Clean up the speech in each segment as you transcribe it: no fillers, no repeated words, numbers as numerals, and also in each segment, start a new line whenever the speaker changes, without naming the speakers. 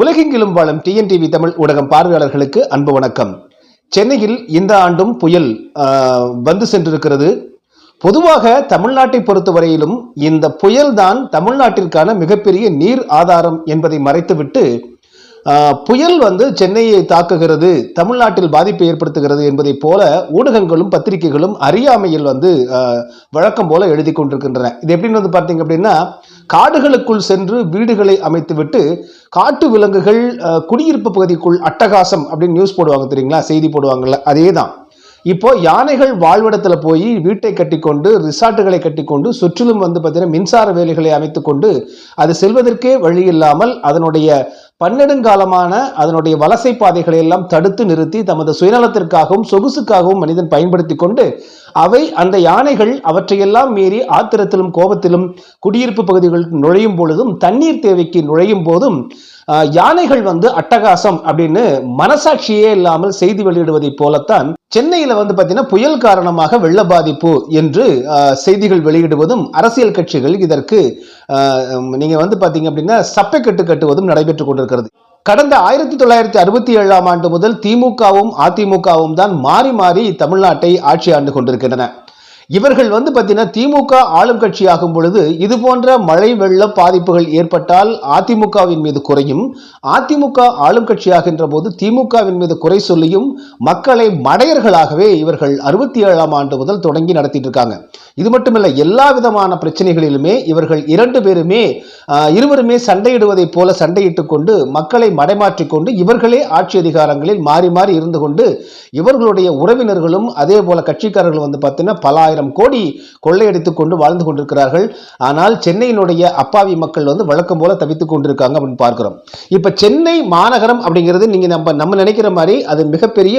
உலகெங்கிலும் வாழும் டிஎன்டிவி தமிழ் ஊடகம் பார்வையாளர்களுக்கு அன்பு வணக்கம். சென்னையில் இந்த ஆண்டும் புயல் வந்து சென்றிருக்கிறது. பொதுவாக தமிழ்நாட்டை பொறுத்தவரையிலும் இந்த புயல் தான் தமிழ்நாட்டிற்கான மிகப்பெரிய நீர் ஆதாரம் என்பதை மறைத்துவிட்டு புயல் வந்து சென்னையை தாக்குகிறது, தமிழ்நாட்டில் பாதிப்பை ஏற்படுத்துகிறது என்பதை போல ஊடகங்களும் பத்திரிகைகளும் அறியாமையில் வந்து வழக்கம் போல எழுதி கொண்டிருக்கின்றன. இது எப்படின்னு வந்து பார்த்தீங்க அப்படின்னா, காடுகளுக்குள் சென்று வீடுகளை அமைத்துவிட்டு காட்டு விலங்குகள் குடியிருப்பு பகுதிக்குள் அட்டகாசம் அப்படின்னு நியூஸ் போடுவாங்க தெரியுங்களா, செய்தி போடுவாங்கல்ல, அதே தான். இப்போ யானைகள் வாழ்விடத்துல போய் வீட்டை கட்டிக்கொண்டு ரிசார்ட்டுகளை கட்டிக்கொண்டு சுற்றிலும் வந்து பார்த்தீங்கன்னா மின்சார வேலைகளை அமைத்துக்கொண்டு அது செல்வதற்கே வழி இல்லாமல் அதனுடைய பன்னெடுங்காலமான அதனுடைய வலசை பாதைகளை எல்லாம் தடுத்து நிறுத்தி தமது சுயநலத்திற்காகவும் சொகுசுக்காகவும் மனிதன் பயன்படுத்தி கொண்டு அவை அந்த யானைகள் அவற்றையெல்லாம் மீறி ஆத்திரத்திலும் கோபத்திலும் குடியிருப்பு பகுதிகளுக்கு நுழையும் பொழுதும் தண்ணீர் தேவைக்கு நுழையும் போதும் யானைகள் வந்து அட்டகாசம் அப்படின்னு மனசாட்சியே இல்லாமல் செய்தி வெளியிடுவதை போலத்தான் சென்னையில வந்து பார்த்தீங்கன்னா புயல் காரணமாக வெள்ள பாதிப்பு என்று செய்திகள் வெளியிடுவதும் அரசியல் கட்சிகள் இதற்கு நீங்க வந்து பார்த்தீங்க அப்படின்னா சப்பை கட்டுவதும் நடைபெற்றுக் கொண்டிருக்கிறது. கடந்த 1967ஆம் ஆண்டு முதல் திமுகவும் அதிமுகவும் தான் மாறி மாறி தமிழ்நாட்டை ஆட்சி ஆண்டு கொண்டிருக்கின்றன. இவர்கள் வந்து பார்த்தீங்கன்னா திமுக ஆளும் கட்சி ஆகும் பொழுது இது போன்ற மழை வெள்ள பாதிப்புகள் ஏற்பட்டால் அதிமுகவின் மீது குறையும், அதிமுக ஆளும் கட்சியாகின்ற போது திமுகவின் மீது குறை சொல்லியும் மக்களை மடையர்களாகவே இவர்கள் 67ஆம் ஆண்டு முதல் தொடங்கி நடத்திட்டு இருக்காங்க. இது மட்டுமல்ல, எல்லா விதமான பிரச்சனைகளிலுமே இவர்கள் இருவருமே சண்டையிடுவதை போல சண்டையிட்டுக் கொண்டு மக்களை மடைமாற்றிக் கொண்டு இவர்களே ஆட்சி அதிகாரங்களில் மாறி மாறி இருந்து கொண்டு இவர்களுடைய உறவினர்களும் அதே போல கட்சிக்காரர்கள் வந்து பார்த்தீங்கன்னா பல ஆயிரம் கோடி கொள்ளையடித்துக் கொண்டு வாழ்ந்து கொண்டிருக்கிறார்கள். ஆனால் சென்னையினுடைய அப்பாவி மக்கள் வந்து வழக்கம் போல தவித்துக் கொண்டிருக்காங்க அப்படின்னு பார்க்கிறோம். இப்ப சென்னை மாநகரம் அப்படிங்கிறது நீங்க நம்ம நினைக்கிற மாதிரி அது மிகப்பெரிய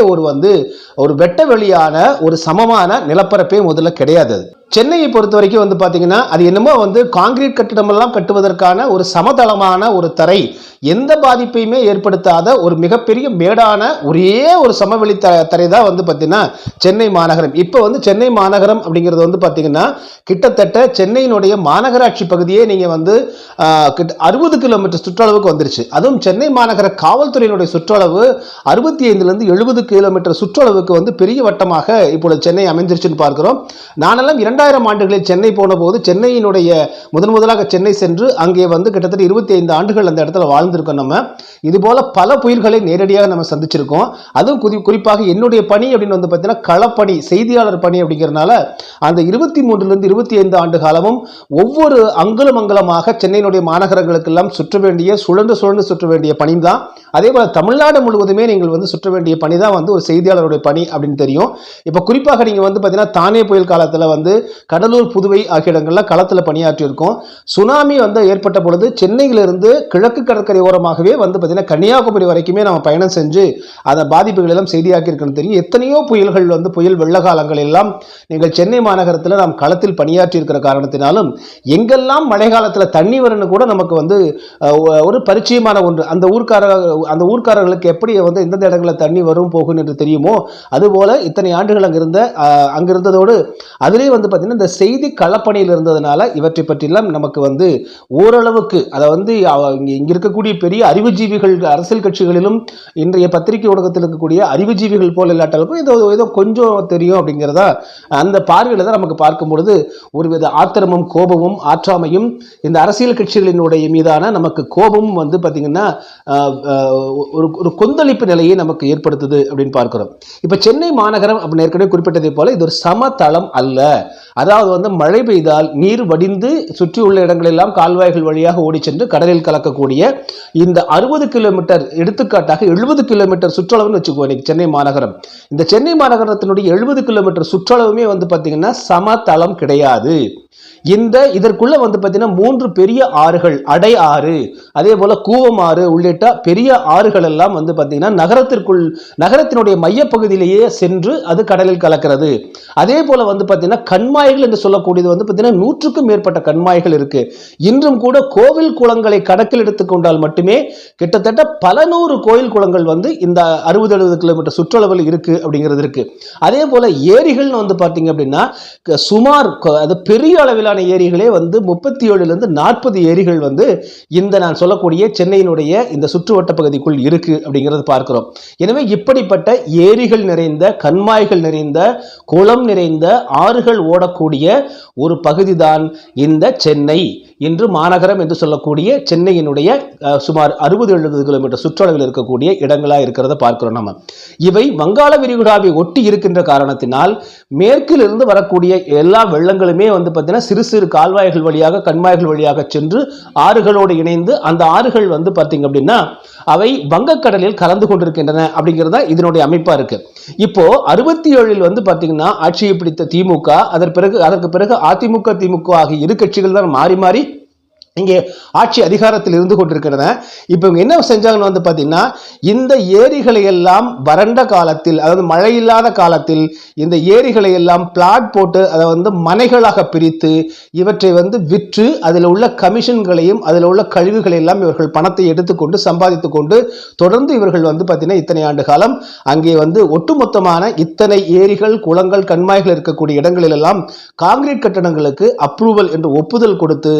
ஒரு வெட்ட வெளியான ஒரு சமமான நிலப்பரப்பே முதல்ல கிடையாது. சென்னையை பொறுத்த வரைக்கும் வந்து பார்த்தீங்கன்னா அது என்னமோ வந்து காங்கிரீட் கட்டிடமெல்லாம் கட்டுவதற்கான ஒரு சமதளமான ஒரு தரை, எந்த பாதிப்பையுமே ஏற்படுத்தாத ஒரு மிகப்பெரிய மேடான ஒரே ஒரு சமவெளி தரை தான் வந்து பார்த்தீங்கன்னா சென்னை மாநகரம். இப்போ வந்து சென்னை மாநகரம் அப்படிங்கிறது வந்து பார்த்தீங்கன்னா கிட்டத்தட்ட சென்னையினுடைய மாநகராட்சி பகுதியே நீங்கள் வந்து 60 கிலோமீட்டர் சுற்றளவுக்கு வந்துருச்சு. அதுவும் சென்னை மாநகர காவல்துறையினுடைய சுற்றளவு 65லேருந்து 70 கிலோமீட்டர் சுற்றளவுக்கு வந்து பெரிய வட்டமாக இப்பொழுது சென்னை அமைஞ்சிருச்சுன்னு பார்க்கிறோம். நானெல்லாம் 2000 ஆண்டுகளில் சென்னை போன போது சென்னையினுடைய முதலாக சென்னை சென்று அங்கே வந்து கிட்டத்தட்ட 25 ஆண்டுகள் அந்த இடத்துல வாழ்ந்திருக்கோம். நம்ம இது போல பல புயல்களை நேரடியாக நம்ம சந்திச்சிருக்கோம். அதுவும் குறிப்பாக என்னுடைய பணி அப்படின்னு வந்து பார்த்தீங்கன்னா களப்பணி, செய்தியாளர் பணி அப்படிங்கிறதுனால அந்த 23லிருந்து 25 ஆண்டு காலமும் ஒவ்வொரு அங்குலமாக சென்னையினுடைய மாநகரங்களுக்கெல்லாம் சுழன்று சுற்ற வேண்டிய பணி தான். அதே போல தமிழ்நாடு முழுவதுமே நீங்கள் வந்து சுற்ற வேண்டிய பணி தான் வந்து ஒரு செய்தியாளருடைய பணி அப்படின்னு தெரியும். இப்போ குறிப்பாக நீங்க வந்து பார்த்தீங்கன்னா தானே புயல் காலத்தில் வந்து கடலூர், புதுவை ஆகிய இடங்கள்ல களத்தில் பணியாற்றி இருக்கோம். சுனாமி வந்து ஏற்பட்ட பொழுது சென்னையிலிருந்து கிழக்கு கடற்கரை ஓரமாகவே வந்து பார்த்தீங்கன்னா கன்னியாகுமரி வரைக்குமே நம்ம பயணம் செஞ்சு அந்த பாதிப்புகள் எல்லாம் செய்தியாக்கி இருக்கணும் தெரியும். எத்தனையோ புயல்கள் வந்து புயல் வெள்ள காலங்கள் எல்லாம் நீங்கள் சென்னை மாநகரத்தில் நாம் களத்தில் பணியாற்றி இருக்கிற காரணத்தினாலும் எங்கெல்லாம் மழை காலத்தில் தண்ணி வரும்னு கூட நமக்கு வந்து ஒரு பரிச்சயமான ஒன்று. அந்த ஊர்க்காரர்களுக்கு எப்படி வந்து எந்தெந்த இடங்களில் தண்ணி வரும் போகும் என்று தெரியுமோ அதுபோல இத்தனை ஆண்டுகள் அங்கிருந்ததோடு அதிலே வந்து பார்த்தீங்கன்னா இந்த செய்தி களப்பணியில் இருந்ததுனால இவற்றை பற்றியெல்லாம் நமக்கு வந்து ஓரளவுக்கு அதை வந்து இங்க இருக்கக்கூடிய பெரிய அறிவுஜீவிகள் அரசியல் கட்சிகளிலும் இன்றைய பத்திரிகை ஊடகத்தில் இருக்கக்கூடிய அறிவுஜீவிகள் போல இல்லாட்டாலும் ஏதோ கொஞ்சம் தெரியும் அப்படிங்கிறதா அந்த பார்வையில் தான் நமக்கு பார்க்கும் பொழுது ஒருவித ஆத்திரமும் கோபமும் ஆற்றாமையும் இந்த அரசியல் கட்சிகளினுடைய மீதான நமக்கு கோபமும் வந்து பார்த்தீங்கன்னா ஒரு கொந்தளிப்பு நிலையை நமக்கு ஏற்படுத்துது அப்படின்னு பார்க்கிறோம். இப்ப சென்னை மாநகரம் அப்படின்னு ஏற்கனவே குறிப்பிட்டதை போல இது ஒரு சமதளம் அல்ல. அதாவது வந்து மழை பெய்தால் நீர் வடிந்து சுற்றியுள்ள இடங்களெல்லாம் கால்வாய்கள் வழியாக ஓடி சென்று கடலில் கலக்கக்கூடிய இந்த 60 கிலோமீட்டர், எடுத்துக்காட்டாக 70 கிலோமீட்டர் சுற்றளவுன்னு வச்சுக்கோ சென்னை மாநகரம். இந்த சென்னை மாநகரத்தினுடைய 70 கிலோமீட்டர் சுற்றளவுமே வந்து பார்த்தீங்கன்னா சமதளம் கிடையாது. இதற்குள்ள வந்து பார்த்தீங்கன்னா 3 பெரிய ஆறுகள், அடை ஆறு, அதே போல கூவம் ஆறு உள்ளிட்ட பெரிய ஆறுகள் எல்லாம் வந்து பார்த்தீங்கன்னா நகரத்தினுடைய மையப்பகுதியிலேயே சென்று அது கடலில் கலக்கிறது. அதே போல வந்து பார்த்தீங்கன்னா கண்மாய்கள் என்று சொல்லக்கூடியது வந்து பார்த்தீங்கன்னா 100க்கும் மேற்பட்ட கண்மாய்கள் இருக்கு. இன்றும் கூட கோவில் குளங்களை கணக்கில் எடுத்துக்கொண்டால் மட்டுமே கிட்டத்தட்ட பல நூறு கோயில் குளங்கள் வந்து இந்த 60-70 கிலோமீட்டர் சுற்றளவில் இருக்கு அப்படிங்கிறது இருக்கு. அதே போல ஏரிகள் வந்து பார்த்தீங்க அப்படின்னா சுமார் அது பெரிய அளவிலான ஏரிகளே வந்து 37 40 ஏரிகள் வந்து இந்த நான் சொல்லக்கூடிய சென்னையினுடைய இந்த சுற்றுவட்ட பகுதிக்குள் இருக்கு அப்படிங்கிறது பார்க்கிறோம். எனவே இப்படிப்பட்ட ஏரிகள் நிறைந்த, கண்மாய்கள் நிறைந்த, குளம் நிறைந்த, ஆறுகள் ஓடக்கூடிய ஒரு பகுதிதான் இந்த சென்னை. இன்று மாநகரம் என்று சொல்லக்கூடிய சென்னையினுடைய சுமார் 60-70 கிலோமீட்டர் சுற்றளவில் இருக்கக்கூடிய இடங்களா இருக்கிறத பார்க்கிறோம். நம்ம இவை வங்காள விரிகுடாவை ஒட்டி இருக்கின்ற காரணத்தினால் மேற்கில் இருந்து வரக்கூடிய எல்லா வெள்ளங்களுமே வந்து பார்த்தீங்கன்னா சிறு சிறு கால்வாய்கள் வழியாக, கண்மாய்கள் வழியாக சென்று ஆறுகளோடு இணைந்து அந்த ஆறுகள் வந்து பார்த்தீங்க அப்படின்னா அவை வங்கக்கடலில் கலந்து கொண்டிருக்கின்றன அப்படிங்கிறத இதனுடைய அமைப்பா இருக்கு. இப்போ 67 வந்து பாத்தீங்கன்னா ஆட்சியை பிடித்த திமுக, அதற்கு பிறகு அதிமுக, திமுக ஆகிய இரு கட்சிகள் தான் மாறி மாறி இங்கே ஆட்சி அதிகாரத்தில் இருந்து கொண்டிருக்கின்றன. இப்போ இவங்க என்ன செஞ்சாங்கன்னு வந்து பார்த்தீங்கன்னா, இந்த ஏரிகளை எல்லாம் வறண்ட காலத்தில், அதாவது மழை இல்லாத காலத்தில் இந்த ஏரிகளை எல்லாம் பிளாட் போட்டு அதை வந்து மனைகளாக பிரித்து இவற்றை வந்து விற்று அதில் உள்ள கமிஷன்களையும் அதில் உள்ள கழிவுகளை எல்லாம் இவர்கள் பணத்தை எடுத்துக்கொண்டு சம்பாதித்துக் கொண்டு தொடர்ந்து இவர்கள் வந்து பார்த்தீங்கன்னா இத்தனை ஆண்டு காலம் அங்கே வந்து ஒட்டுமொத்தமான இத்தனை ஏரிகள், குளங்கள், கண்மாய்கள் இருக்கக்கூடிய இடங்களில் எல்லாம் காங்கிரீட் கட்டடங்களுக்கு அப்ரூவல் என்று ஒப்புதல் கொடுத்து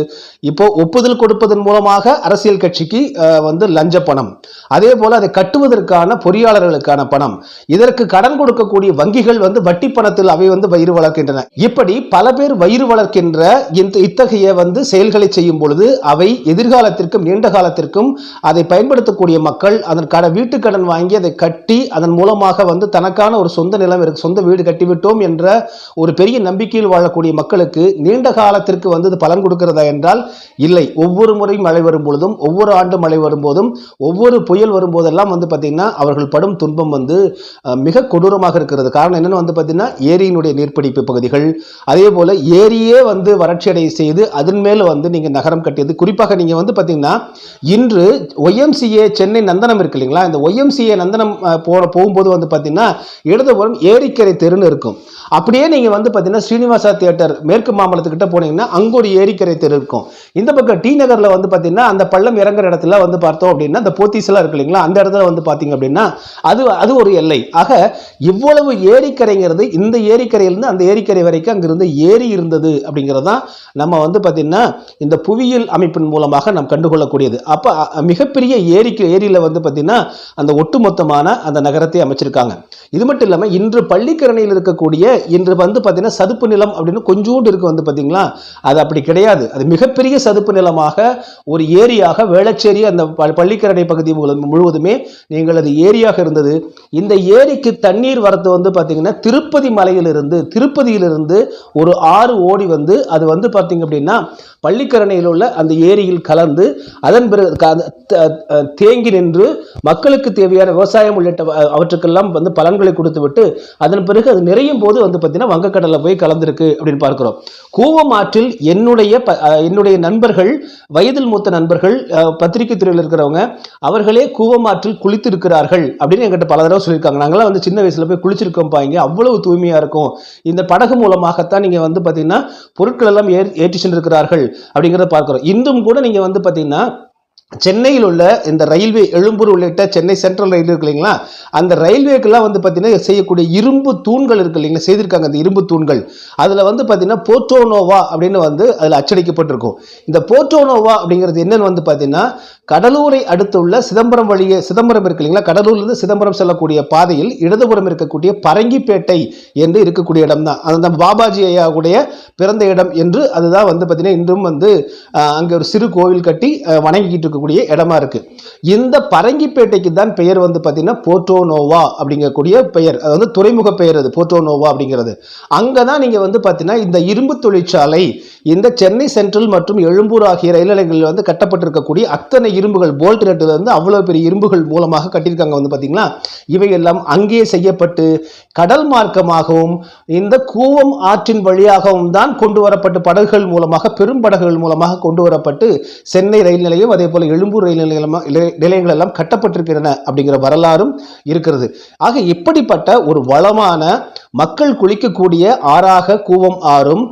இப்போ ஒப்புதல் கொடுப்பதன் மூலமாக அரசியல் கட்சிக்கு வந்து லஞ்ச பணம், அதே போல அதை கட்டுவதற்கான பொறியாளர்களுக்கான பணம், இதற்கு கடன் கொடுக்கக்கூடிய வங்கிகள் வந்து வட்டி பணத்தில் அவை வந்து வயிறு வளர்க்கின்றன. இப்படி பல பேர் வயிறு வளர்க்கின்ற இத்தகைய வந்து செயல்களை செய்யும் பொழுது அவை எதிர்காலத்திற்கும் நீண்ட காலத்திற்கும் அதை பயன்படுத்தக்கூடிய மக்கள் அதற்கான வீட்டு கடன் வாங்கி அதை கட்டி அதன் மூலமாக வந்து தனக்கான ஒரு சொந்த நிலம், சொந்த வீடு கட்டிவிட்டோம் என்ற ஒரு பெரிய நம்பிக்கையில் வாழக்கூடிய மக்களுக்கு நீண்ட காலத்திற்கு வந்து பலன் கொடுக்கிறதா என்றால் இல்லை. ஒவ்வொரு முறை மழை வரும்பொழுதும், ஒவ்வொரு ஆண்டு மழை வரும்போதும், ஒவ்வொரு புயல் வரும்போதெல்லாம் வந்து பார்த்தீங்கன்னா அவர்கள் படும் துன்பம் வந்து மிக கொடூரமாக இருக்கிறது. காரணம் என்னன்னு வந்து பார்த்தீங்கன்னா ஏரியினுடைய நீர்ப்பிடிப்பு பகுதிகள், அதே போல ஏரியே வந்து வறட்சியடை செய்து அதன் மேல வந்து நீங்க நகரம் கட்டியது. குறிப்பாக நீங்க வந்து பார்த்தீங்கன்னா இன்று YMCA சென்னை நந்தனம் இருக்கு இல்லைங்களா, இந்த YMCA நந்தனம் போகும்போது வந்து பார்த்தீங்கன்னா இடதுபுறம் ஏரிக்கரை தெருன்னு இருக்கும். அப்படியே நீங்க வந்து பார்த்தீங்கன்னா ஸ்ரீனிவாசா தியேட்டர் மேற்கு மாம்பலத்துக்கிட்ட போனீங்கன்னா அங்க ஒரு ஏரிக்கரை தெரு இருக்கும். இந்த பக்கம் டி நகர்ல வந்து பார்த்தீங்கன்னா அந்த பள்ளம் இறங்குற இடத்துல வந்து பார்த்தோம் அப்படின்னா அந்த போத்தீஸ் எல்லாம் இருக்கு இல்லைங்களா, அந்த இடத்துல வந்து பார்த்தீங்க அப்படின்னா அது ஒரு எல்லை. ஆக இவ்வளவு ஏரிக்கரைங்கிறது, இந்த ஏரிக்கரையிலிருந்து அந்த ஏரிக்கரை வரைக்கும் அங்கிருந்து ஏரி இருந்தது அப்படிங்கிறதான் நம்ம வந்து பார்த்தீங்கன்னா இந்த புவியியல் அமைப்பின் மூலமாக நாம் கண்டுகொள்ளக்கூடியது. அப்ப மிகப்பெரிய ஏரியில வந்து பார்த்தீங்கன்னா அந்த ஒட்டுமொத்தமான அந்த நகரத்தை அமைச்சிருக்காங்க. இது மட்டும் இல்லாம இன்று பள்ளிக்கரணையில் இருக்கக்கூடிய இன்று வந்து பார்த்தீங்கன்னா சதுப்பு நிலம் அப்படின்னு கொஞ்சோண்டு இருக்கு வந்து பார்த்தீங்களா, அது அப்படி கிடையாது. அது மிகப்பெரிய சதுப்பு நிலமாக ஒரு ஏரியாக வேளச்சேரி அந்த பள்ளிக்கரணை பகுதி முழுவதுமே நீங்கள் அது ஏரியாக இருந்தது. இந்த ஏரிக்கு தண்ணீர் வரத்து வந்து பார்த்தீங்கன்னா திருப்பதியிலிருந்து ஒரு ஆறு ஓடி வந்து அது வந்து பார்த்தீங்க அப்படின்னா பள்ளிக்கரணையில் உள்ள அந்த ஏரியில் கலந்து அதன் பிறகு தேங்கி நின்று மக்களுக்கு தேவையான விவசாயம் உள்ளிட்ட அவற்றுக்கெல்லாம் வந்து பலன்களை கொடுத்து விட்டு அதன் பிறகு அது நிறையும் போது வந்து பார்த்தீங்கன்னா வங்கக்கடலை போய் கலந்திருக்கு அப்படின்னு பார்க்கிறோம். கூவம் ஆற்றில் என்னுடைய நண்பர்கள், வயதில் மூத்த நண்பர்கள், பத்திரிகை துறையில் இருக்கிறவங்க, அவர்களே கூவம் ஆற்றில் குளித்து இருக்கிறார்கள் அப்படின்னு என்கிட்ட பல தடவை சொல்லியிருக்காங்க. நாங்களாம் வந்து சின்ன வயசுல போய் குளிச்சிருக்கோம் பாங்க, அவ்வளவு தூய்மையா இருக்கும். இந்த படகு மூலமாகத்தான் நீங்க வந்து பார்த்தீங்கன்னா பொருட்கள் எல்லாம் ஏற்றி சென்றிருக்கிறார்கள் அப்படிங்கிறத பார்க்கிறோம். இன்றும் கூட நீங்க வந்து பார்த்தீங்கன்னா சென்னையில் உள்ள இந்த ரயில்வே எழும்பூர் உள்ளிட்ட சென்னை சென்ட்ரல் ரயில் இருக்கு இல்லைங்களா, அந்த ரயில்வேக்கெல்லாம் வந்து பார்த்தீங்கன்னா செய்யக்கூடிய இரும்பு தூண்கள் இருக்கு இல்லைங்களா, செய்திருக்காங்க. அந்த இரும்பு தூண்கள் அதில் வந்து பார்த்தீங்கன்னா போர்ட்டோனோவா அப்படின்னு வந்து அதில் அச்சடிக்கப்பட்டிருக்கும். இந்த போர்ட்டோனோவா அப்படிங்கிறது என்னன்னு வந்து பார்த்தீங்கன்னா கடலூரை அடுத்துள்ள சிதம்பரம் இருக்கு இல்லைங்களா, கடலூர்லேருந்து சிதம்பரம் செல்லக்கூடிய பாதையில் இடதுபுறம் இருக்கக்கூடிய பரங்கிப்பேட்டை என்று இருக்கக்கூடிய இடம் தான் அந்த பாபாஜி ஐயாவுடைய பிறந்த இடம் என்று அதுதான் வந்து பார்த்தீங்கன்னா இன்றும் வந்து அங்கே ஒரு சிறு கோவில் கட்டி வணங்கிக்கிட்டு இருக்கக்கூடிய இடமா இருக்கு. இந்த பரங்கிப்பேட்டைக்கு தான் பெயர் வந்து பார்த்தீங்கன்னா போர்ட்டோனோவா அப்படிங்கக்கூடிய பெயர், அது வந்து துறைமுக பெயர். அது போர்ட்டோனோவா அப்படிங்கிறது அங்கதான் நீங்க வந்து பார்த்தீங்கன்னா இந்த இரும்பு தொழிற்சாலை இந்த சென்னை சென்ட்ரல் மற்றும் எழும்பூர் ஆகிய ரயில் நிலையங்களில் வந்து கட்டப்பட்டிருக்கக்கூடிய அத்தனை இரும்புகள், போல்ட் நட்டு வந்து அவ்வளவு பெரிய இரும்புகள் மூலமாக கட்டியிருக்காங்க வந்து பார்த்தீங்களா. இவையெல்லாம் அங்கே செய்யப்பட்டு கடல் மார்க்கமாகவும் இந்த கூவம் ஆற்றின் வழியாகவும் தான் கொண்டு வரப்பட்டு படகுகள் மூலமாக, பெரும் படகுகள் மூலமாக கொண்டு வரப்பட்டு சென்னை ரயில் நிலையம் அதே போல எழும்பூர் ரயில் நிலையங்கள் எல்லாம் கட்டப்பட்டிருக்கின்றன அப்படிங்கிற வரலாறும் இருக்கிறது. ஆக இப்படிப்பட்ட ஒரு வளமான மக்கள் குளிக்கக்கூடிய ஆறாக கூவம் ஆறும்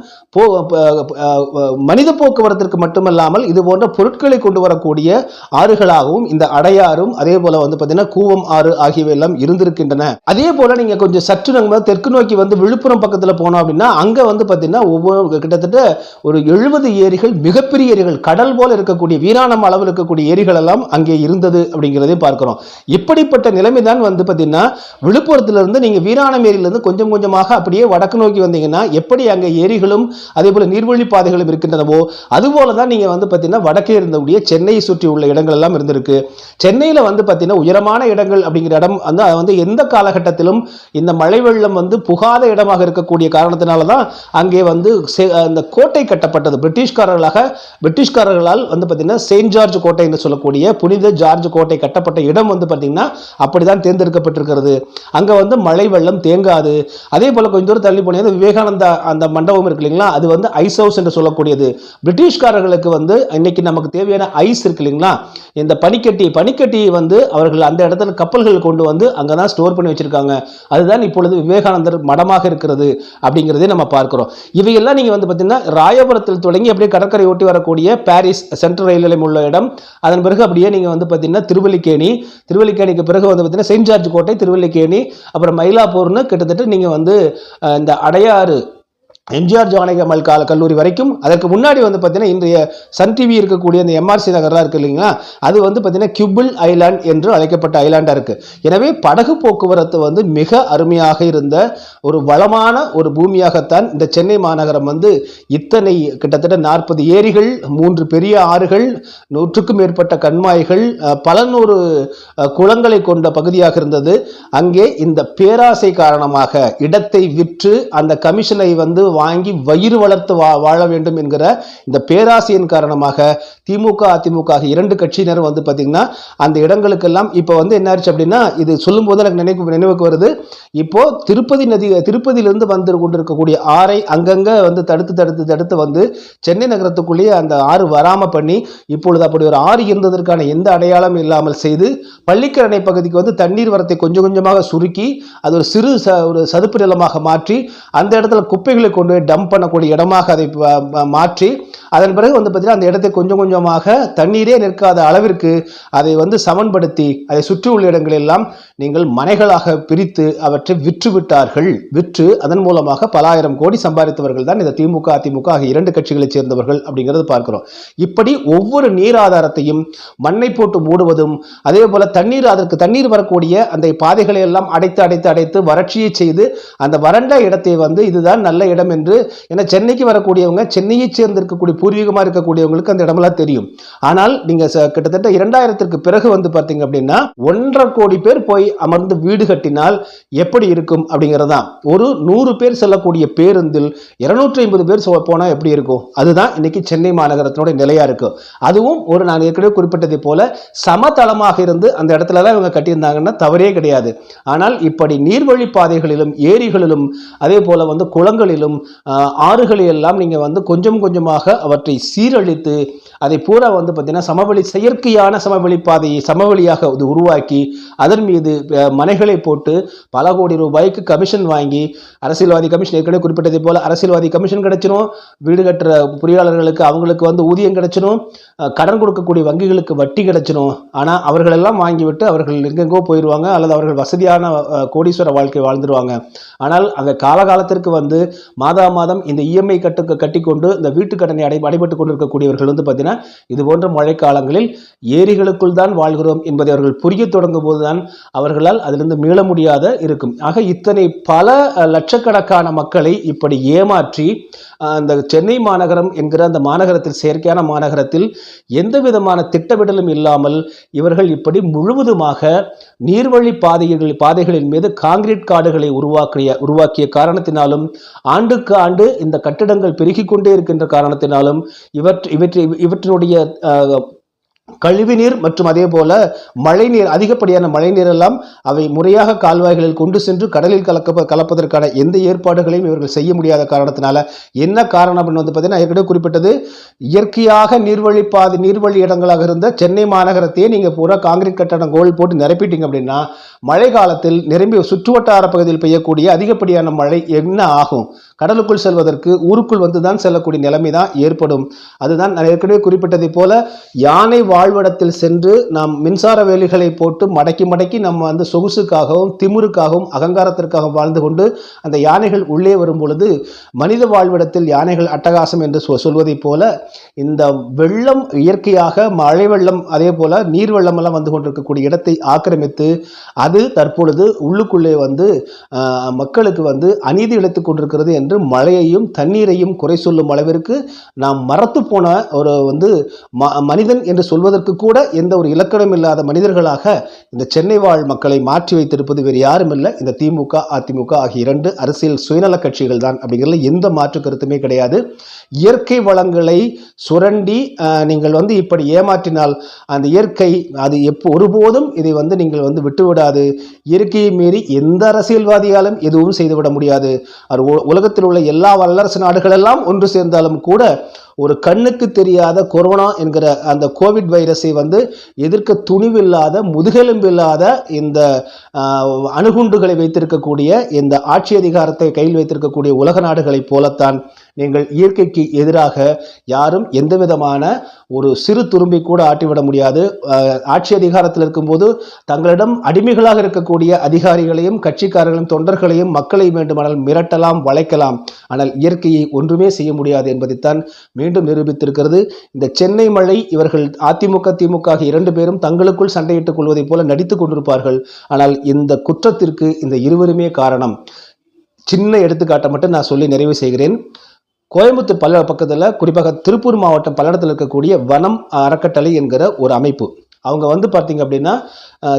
மனித போக்குவரத்திற்கு மட்டுமல்லாமல் இது போன்ற பொருட்களை கொண்டு வரக்கூடிய ஆறுகளாகவும் இந்த அடையாறும் அதே போல வந்து பார்த்தீங்கன்னா கூவம் ஆறு ஆகியவை எல்லாம் இருந்திருக்கின்றன. அதே போல நீங்க கொஞ்சம் சற்று நம்ம தெற்கு நோக்கி வந்து விழுப்புரம் பக்கத்தில் போனோம் அப்படின்னா அங்க வந்து பார்த்தீங்கன்னா ஒவ்வொரு கிட்டத்தட்ட ஒரு 70 ஏரிகள், மிகப்பெரிய ஏரிகள், கடல் போல இருக்கக்கூடிய வீராணம் அளவில் இருக்கக்கூடிய ஏரிகள் எல்லாம் அங்கே இருந்தது அப்படிங்கிறதே பார்க்கிறோம். இப்படிப்பட்ட நிலைமை தான் வந்து பார்த்தீங்கன்னா விழுப்புரத்திலிருந்து நீங்க வீராணம் ஏரியிலிருந்து கொஞ்சம் கொஞ்சமாக அப்படியே வடக்கு நோக்கி வந்தீங்கன்னா எப்படி அங்க ஏரிகளும் அதே போல நீர்வழி பாதைகளும் இருக்கின்றனவோ அதுபோல தான் நீங்க வந்து பார்த்தீங்கன்னா வடக்கே இருந்தக்கூடிய சென்னையை சுற்றி உள்ள இடங்கள் எல்லாம் இருந்திருக்கு. சென்னையில வந்து பார்த்தீங்கன்னா உயரமான இடங்கள் அப்படிங்கிற இடம் வந்து எந்த காலகட்டத்திலும் இந்த மழை வெள்ளம் வந்து புகாத இடமாக இருக்கக்கூடிய காரணத்தினால தான் அங்கே வந்து அந்த கோட்டை கட்டப்பட்டது. பிரிட்டிஷ்காரர்களால் வந்து பார்த்தீங்கன்னா செயின்ட் ஜார்ஜ் கோட்டை என்று சொல்லக்கூடிய புனித ஜார்ஜ் கோட்டை கட்டப்பட்ட இடம் வந்து பார்த்தீங்கன்னா அப்படிதான் தேர்ந்தெடுக்கப்பட்டிருக்கிறது. அங்க வந்து மழை வெள்ளம் தேங்காது. அதே போல கொஞ்சம் தூரம் தள்ளி போனீங்கன்னா விவேகானந்தா அந்த மண்டபம் இருக்கு இல்லைங்களா, அது வந்து ஐஸ் ஹவுஸ் என்று சொல்லக்கூடியது. பிரிட்டிஷ்காரர்களுக்கு வந்து இன்னைக்கு நமக்கு தேவையான ஐஸ் இருக்கு இல்லைங்களா, இந்த பனிக்கட்டி வந்து அவர்கள் அந்த இடத்துல கப்பல்கள் கொண்டு வந்து அங்கதான் ஸ்டோர் பண்ணி வச்சிருக்காங்க. அதுதான் இப்பொழுது விவேகானந்தர் மடமாக இருக்கிறது அப்படிங்கிறதே நம்ம பார்க்கிறோம். இவையெல்லாம் நீங்க வந்து பார்த்தீங்கன்னா ராயபுரத்தில் தொடங்கி அப்படியே கடற்கரை ஒட்டி வரக்கூடிய பாரிஸ் சென்ட்ரல் ரயில் நிலையம் உள்ள இடம், அதன் பிறகு அப்படியே நீங்க வந்து பார்த்தீங்கன்னா திருவல்லிக்கேணிக்கு பிறகு வந்து பார்த்தீங்கன்னா செயின்ட் ஜார்ஜ் கோட்டை, திருவல்லிக்கேணி, அப்புறம் மயிலாப்பூர்னு கிட்டத்தட்ட நீங்க வந்து இந்த அடையாறு எம்ஜிஆர் ஜானகி அம்மாள் கல்லூரி வரைக்கும், அதற்கு முன்னாடி வந்து பார்த்தீங்கன்னா இன்றைய சன் டிவி இருக்கக்கூடிய இந்த எம்ஆர்சி நகர்லாம் இருக்கு இல்லைங்களா, அது வந்து பார்த்தீங்கன்னா கியூபிள் ஐலாண்ட் என்று அழைக்கப்பட்ட ஐலாண்டா இருக்கு. எனவே படகு போக்குவரத்து வந்து மிக அருமையாக இருந்த ஒரு வளமான ஒரு பூமியாகத்தான் இந்த சென்னை மாநகரம் வந்து இத்தனை கிட்டத்தட்ட 40 ஏரிகள், 3 பெரிய ஆறுகள், 100க்கும் மேற்பட்ட கண்மாய்கள், பல நூறு குளங்களை கொண்ட பகுதியாக இருந்தது. அங்கே இந்த பேராசை காரணமாக இடத்தை விற்று அந்த கமிஷனை வந்து வாங்கி வயிறு வளர்த்து வாழ வேண்டும் என்கிற இந்த பேராசையின் காரணமாக திமுக அதிமுக 2 கட்சியினர் வந்து பார்த்தீங்கன்னா அந்த இடங்களுக்கெல்லாம் இப்போ வந்து என்ன ஆச்சு அப்படின்னா, இது சொல்லும் போது எனக்கு நினைவுக்கு வருது. இப்போ திருப்பதியிலிருந்து வந்து கொண்டிருக்கக்கூடிய ஆறை அங்கங்க வந்து தடுத்து வந்து சென்னை நகரத்துக்குள்ளேயே அந்த ஆறு வராம பண்ணி இப்பொழுது அப்படி ஒரு ஆறு இருந்ததற்கான எந்த அடையாளம் இல்லாமல் செய்து பள்ளிக்கரணை பகுதிக்கு வந்து தண்ணீர் வரத்தை கொஞ்சம் கொஞ்சமாக சுருக்கி அது ஒரு சிறு ஒரு சதுப்பு நிலமாக மாற்றி அந்த இடத்துல குப்பைகளை கொண்டு டம்ப் பண்ணக்கூடிய இடமாக அதை மாற்றி அதன் பிறகு வந்து பார்த்தீங்கன்னா அந்த இடத்தை கொஞ்சம் கொஞ்சமாக தண்ணீரே நிற்காத அளவிற்கு அதை வந்து சமன்படுத்தி அதை சுற்றியுள்ள இடங்கள் எல்லாம் நீங்கள் மனைகளாக பிரித்து அவற்றை விற்று அதன் மூலமாக பல ஆயிரம் கோடி சம்பாதித்தவர்கள் தான் இந்த திமுக அதிமுக ஆகிய 2 கட்சிகளைச் சேர்ந்தவர்கள் அப்படிங்கிறது பார்க்கிறோம். இப்படி ஒவ்வொரு நீர் ஆதாரத்தையும் மண்ணை போட்டு மூடுவதும் அதே போல அதற்கு தண்ணீர் வரக்கூடிய அந்த பாதைகளை எல்லாம் அடைத்து வறட்சியை செய்து அந்த வறண்ட இடத்தை வந்து இதுதான் நல்ல இடம் என்று, ஏன்னா சென்னைக்கு வரக்கூடியவங்க சென்னையை சேர்ந்திருக்கக்கூடிய பூர்வீகமாக இருக்கக்கூடியவங்களுக்கு அந்த இடமெல்லாம் தெரியும். ஆனால் நீங்க கிட்டத்தட்ட 2000க்கு பிறகு வந்து பார்த்தீங்க அப்படின்னா 1.5 கோடி பேர் போய் அமர்ந்து வீடு கட்டினால் எப்படி இருக்கும் அப்படிங்கிறதான். ஒரு 100 பேர் செல்லக்கூடிய பேருந்தில் 250 பேர் போனா எப்படி இருக்கும்? அதுதான் இன்னைக்கு சென்னை மாநகரத்தினுடைய நிலையா இருக்கு. அதுவும் ஒரு நான் ஏற்கனவே குறிப்பிட்டதை போல சமதளமாக இருந்து அந்த இடத்துல தான் இவங்க கட்டியிருந்தாங்கன்னா தவறே கிடையாது. ஆனால் இப்படி நீர்வழி பாதைகளிலும் ஏரிகளிலும் அதே போல வந்து குளங்களிலும் ஆறுகளெல்லாம் நீங்க வந்து கொஞ்சம் கொஞ்சமாக அவற்றை சீரழித்து அதை பூரா வந்து பார்த்தீங்கன்னா செயற்கையான சமவெளி பாதையை சமவெளியாக உருவாக்கி அதன் மீது மனைகளை போட்டு பல கோடி ரூபாய்க்கு கமிஷன் வாங்கி அரசியல்வாதி கமிஷன் ஏற்கனவே குறிப்பிட்டதை போல அரசியல்வாதி கமிஷன் கிடைச்சிடும், வீடு கட்டுற பொறியாளர்களுக்கு அவங்களுக்கு வந்து ஊதியம் கிடைச்சிடும், கடன் கொடுக்கக்கூடிய வங்கிகளுக்கு வட்டி கிடைச்சிடும். ஆனால் அவர்களெல்லாம் வாங்கிவிட்டு அவர்கள் எங்கெங்கோ போயிடுவாங்க அல்லது அவர்கள் வசதியான கோடீஸ்வர வாழ்க்கை வாழ்ந்துருவாங்க. ஆனால் அந்த காலகாலத்திற்கு வந்து மாதம் இந்த இஎம்ஐ கட்டிக்கொண்டு இந்த வீட்டு கடனை அடைபட்டு கொண்டிருக்கக்கூடியவர்கள் வந்து பார்த்தீங்கன்னா இது போன்ற மழைக்காலங்களில் ஏரிகளுக்குள் தான் வாழ்கிறோம் என்பதை அவர்கள் புரிய தொடங்கும் போதுதான் அவர்களால் அதிலிருந்து மீள முடியாத இருக்கும். ஆக இத்தனை பல லட்சக்கணக்கான மக்களை இப்படி ஏமாற்றி அந்த சென்னை மாநகரம் என்கிற அந்த மாநகரத்தில் செயற்கையான மாநகரத்தில் எந்த விதமான திட்டமிடலும் இல்லாமல் இவர்கள் இப்படி முழுவதுமாக நீர்வழி பாதைகளின் மீது கான்கிரீட் காடுகளை உருவாக்கிய காரணத்தினாலும் ஆண்டுக்கு ஆண்டு இந்த கட்டிடங்கள் பெருகிக் கொண்டே இருக்கின்ற காரணத்தினாலும் இவற்றினுடைய கழிவுநீர் மற்றும் அதே போல மழைநீர், அதிகப்படியான மழைநீர் எல்லாம் அவை முறையாக கால்வாய்களில் கொண்டு சென்று கடலில் கலப்பதற்கான எந்த ஏற்பாடுகளையும் இவர்கள் செய்ய முடியாத காரணத்தினால என்ன காரணம் அப்படின்னு வந்து பார்த்தீங்கன்னா, ஏற்கனவே குறிப்பிட்டது, இயற்கையாக நீர்வழி இடங்களாக இருந்த சென்னை மாநகரத்தையே நீங்க பூரா காங்கிரீட் கட்டடம் கோல் போட்டு நிரப்பிட்டீங்க அப்படின்னா மழை காலத்தில் நிரம்பி சுற்றுவட்டார பகுதியில் பெய்யக்கூடிய அதிகப்படியான மழை என்ன ஆகும்? கடலுக்குள் செல்வதற்கு ஊருக்குள் வந்துதான் செல்லக்கூடிய நிலைமை தான் ஏற்படும். அதுதான் நான் ஏற்கனவே குறிப்பிட்டதை போல யானை வாழ்விடத்தில் சென்று நாம் மின்சார வேலிகளை போட்டு மடக்கி நம்ம வந்து சொகுசுக்காகவும் திமிருக்காகவும் அகங்காரத்திற்காகவும் வாழ்ந்து கொண்டு அந்த யானைகள் உள்ளே வரும் பொழுது மனித வாழ்விடத்தில் யானைகள் அட்டகாசம் என்று சொல்வதைப் போல இந்த வெள்ளம் இயற்கையாக மழை வெள்ளம் அதே போல நீர் வெள்ளம் எல்லாம் வந்து கொண்டிருக்கக்கூடிய இடத்தை ஆக்கிரமித்து அது தற்பொழுது உள்ளுக்குள்ளே வந்து மக்களுக்கு வந்து அநீதி இழைத்துக் கொண்டிருக்கிறது என்று மழையையும் தண்ணீரையும் குறை சொல்லும் அளவிற்கு நாம் மறத்து போன ஒரு வந்து மனிதன் என்று சொல்வதற்கு கூட எந்த ஒரு இலக்கணம் இல்லாத மனிதர்களாக இந்த சென்னை வாழ் மக்களை மாற்றி வைத்திருப்பது வேறு யாரும் இல்லை, இந்த திமுக அதிமுக ஆகிய இரண்டு அரசியல் சுயநல கட்சிகள் தான். அப்படிங்கிறதுல எந்த மாற்று கருத்துமே கிடையாது. இயற்கை வளங்களை சுரண்டி நீங்கள் வந்து இப்படி ஏமாற்றினால் அந்த இயற்கை அது ஒருபோதும் இதை வந்து நீங்கள் வந்து விட்டுவிடாது. இயற்கையை மீறி எந்த அரசியல்வாதியாலும் எதுவும் செய்துவிட முடியாது. உலகத்தில் உள்ள எல்லா வல்லரசு நாடுகளெல்லாம் ஒன்று சேர்ந்தாலும் கூட ஒரு கண்ணுக்கு தெரியாத கொரோனா என்கிற அந்த கோவிட் வைரஸை வந்து எதிர்க்க துணிவில்லாத முதுகெலும்பில்லாத இந்த அணுகுண்டுகளை வைத்திருக்கக்கூடிய இந்த ஆட்சி அதிகாரத்தை கையில் வைத்திருக்கக்கூடிய உலக நாடுகளைப் போலத்தான் நீங்கள் இயற்கைக்கு எதிராக யாரும் எந்த விதமான ஒரு சிறு துரும்பை கூட ஆட்டிவிட முடியாது. ஆட்சி அதிகாரத்தில் இருக்கும்போது தங்களிடம் அடிமைகளாக இருக்கக்கூடிய அதிகாரிகளையும் கட்சிக்காரர்களையும் தொண்டர்களையும் மக்களை வேண்டுமானால் மிரட்டலாம், வளைக்கலாம். ஆனால் இயற்கையை ஒன்றுமே செய்ய முடியாது என்பதைத்தான் மீண்டும் நிரூபித்திருக்கிறது. இந்த சென்னை மழை இவர்கள் அதிமுக திமுக இரண்டு பேரும் தங்களுக்குள் சண்டையிட்டுக் கொள்வதைப் போல நடித்துக் கொண்டிருப்பார்கள். ஆனால் இந்த குற்றத்திற்கு இந்த இருவருமே காரணம். சின்ன எடுத்துக்காட்டை மட்டும் நான் சொல்லி நிறைவு செய்கிறேன். கோயம்புத்தூர் பக்கத்தில் குறிப்பாக திருப்பூர் மாவட்டம் பல்லடத்தில் இருக்கக்கூடிய வனம் அறக்கட்டளை என்கிற ஒரு அமைப்பு, அவங்க வந்து பார்த்தீங்க அப்படின்னா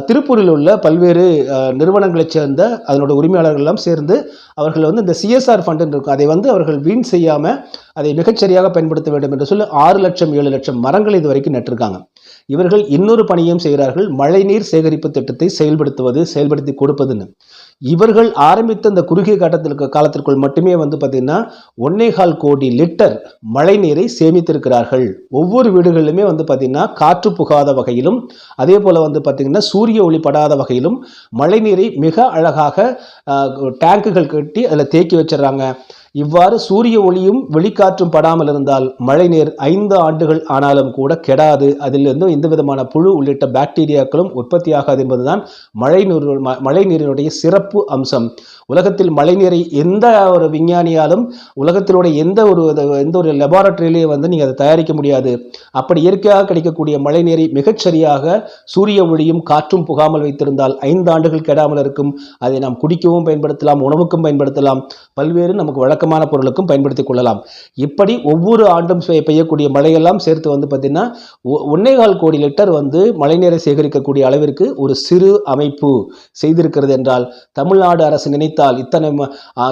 திருப்பூரில் உள்ள பல்வேறு நிறுவனங்களைச் சேர்ந்த அதனோட உரிமையாளர்கள் எல்லாம் சேர்ந்து அவர்கள் வந்து இந்த சிஎஸ்ஆர் ஃபண்டு இருக்கும், அதை வந்து அவர்கள் வீண் செய்யாமல் அதை மிகச்சரியாக பயன்படுத்த வேண்டும் என்று சொல்லி 6 லட்சம் 7 லட்சம் மரங்கள் இது வரைக்கும் நட்டிருக்காங்க. இவர்கள் இன்னொரு பணியும் செய்கிறார்கள், மழைநீர் சேகரிப்பு திட்டத்தை செயல்படுத்தி கொடுப்பதுன்னு. இவர்கள் ஆரம்பித்த இந்த குறுகிய காலத்திற்குள் மட்டுமே வந்து பார்த்தீங்கன்னா 1.25 கோடி லிட்டர் மழை நீரை சேமித்திருக்கிறார்கள். ஒவ்வொரு வீடுகளிலுமே வந்து பார்த்தீங்கன்னா காற்று புகாத வகையிலும் அதே போல வந்து பார்த்தீங்கன்னா சூரிய ஒளி படாத வகையிலும் மழை நீரை மிக அழகாக டேங்குகள் கட்டி அதில் தேக்கி வச்சிடறாங்க. இவ்வாறு சூரிய ஒளியும் வெளிக்காற்றும் படாமல் இருந்தால் மழைநீர் 5 ஆண்டுகள் ஆனாலும் கூட கெடாது. அதிலிருந்து எந்த விதமான புழு உள்ளிட்ட பாக்டீரியாக்களும் உற்பத்தியாகாது என்பதுதான் மழை நீரினுடைய சிறப்பு அம்சம். உலகத்தில் மழைநீரை எந்த ஒரு விஞ்ஞானியாலும் உலகத்தினுடைய எந்த ஒரு லெபார்டரியிலேயே வந்து நீங்கள் அதை தயாரிக்க முடியாது. அப்படி இயற்கையாக கிடைக்கக்கூடிய மழைநீரை மிகச்சரியாக சூரிய ஒளியும் காற்றும் புகாமல் வைத்திருந்தால் 5 ஆண்டுகள் கெடாமல் இருக்கும். அதை நாம் குடிக்கவும் பயன்படுத்தலாம், உணவுக்கும் பயன்படுத்தலாம், பல்வேறு நமக்கு வழக்கமான பொருளுக்கும் பயன்படுத்திக் கொள்ளலாம். இப்படி ஒவ்வொரு ஆண்டும் பெய்யக்கூடிய மழையெல்லாம் சேர்த்து வந்து பார்த்தீங்கன்னா 1.25 கோடி லிட்டர் வந்து மழைநீரை சேகரிக்கக்கூடிய அளவிற்கு ஒரு சிறு அமைப்பு செய்திருக்கிறது என்றால் தமிழ்நாடு அரசு நினைத்தால் இத்தனை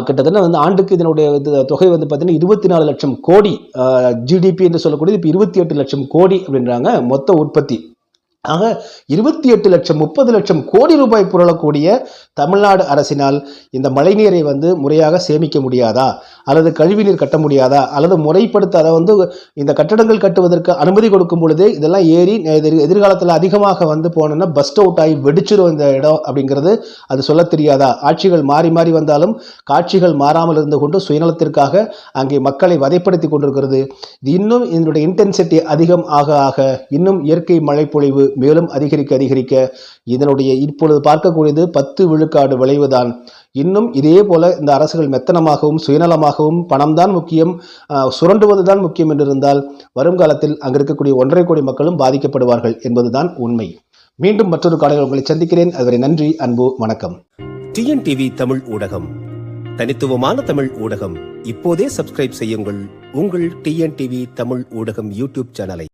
கிட்டத்தட்ட வந்து ஆண்டுக்கு இதனுடைய தொகை வந்து பார்த்தீங்கன்னா 24 லட்சம் கோடி ஜிடிபி என்று சொல்லக்கூடியது இப்போ 28 லட்சம் கோடி அப்படின்றாங்க மொத்த உற்பத்தி. ஆக 28 லட்சம் 30 லட்சம் கோடி ரூபாய் புரளக்கூடிய தமிழ்நாடு அரசினால் இந்த மழைநீரை வந்து முறையாக சேமிக்க முடியாதா, அல்லது கழிவுநீர் கட்ட முடியாதா, அல்லது முறைப்படுத்த அதை வந்து இந்த கட்டடங்கள் கட்டுவதற்கு அனுமதி கொடுக்கும் பொழுது இதெல்லாம் ஏறி எதிர்காலத்தில் அதிகமாக வந்து போனோன்னா பஸ்ட் அவுட் ஆகி வெடிச்சிடும் இந்த இடம் அப்படிங்கிறது அது சொல்ல தெரியாதா? ஆட்சிகள் மாறி மாறி வந்தாலும் காட்சிகள் மாறாமல் இருந்து கொண்டு சுயநலத்திற்காக அங்கே மக்களை வதைப்படுத்தி கொண்டிருக்கிறது. இது இன்னும் இதனுடைய இன்டென்சிட்டி அதிகம் ஆக ஆக இன்னும் இயற்கை மழை பொழிவு மேலும் அதிகரிக்க இதனுடைய இப்பொழுது பார்க்கக்கூடியது 10 விழுக்காடு விளைவுதான். இன்னும் இதே போல இந்த அரசுகள் மெத்தனமாகவும் சுயநலமாகவும் பணம் தான் முக்கியம், சுரண்டுவதுதான் முக்கியம் என்றிருந்தால் வருங்காலத்தில் அங்கு இருக்கக்கூடிய 1.5 கோடி மக்களும் பாதிக்கப்படுவார்கள் என்பதுதான் உண்மை. மீண்டும் மற்றொரு காலையில் உங்களை சந்திக்கிறேன். அதுவரை நன்றி, அன்பு, வணக்கம்.
டிஎன்டிவி தமிழ் ஊடகம், தனித்துவமான தமிழ் ஊடகம். இப்போதே சப்ஸ்கிரைப் செய்யுங்கள் உங்கள் டிஎன்டிவி தமிழ் ஊடகம் யூடியூப் சேனலை.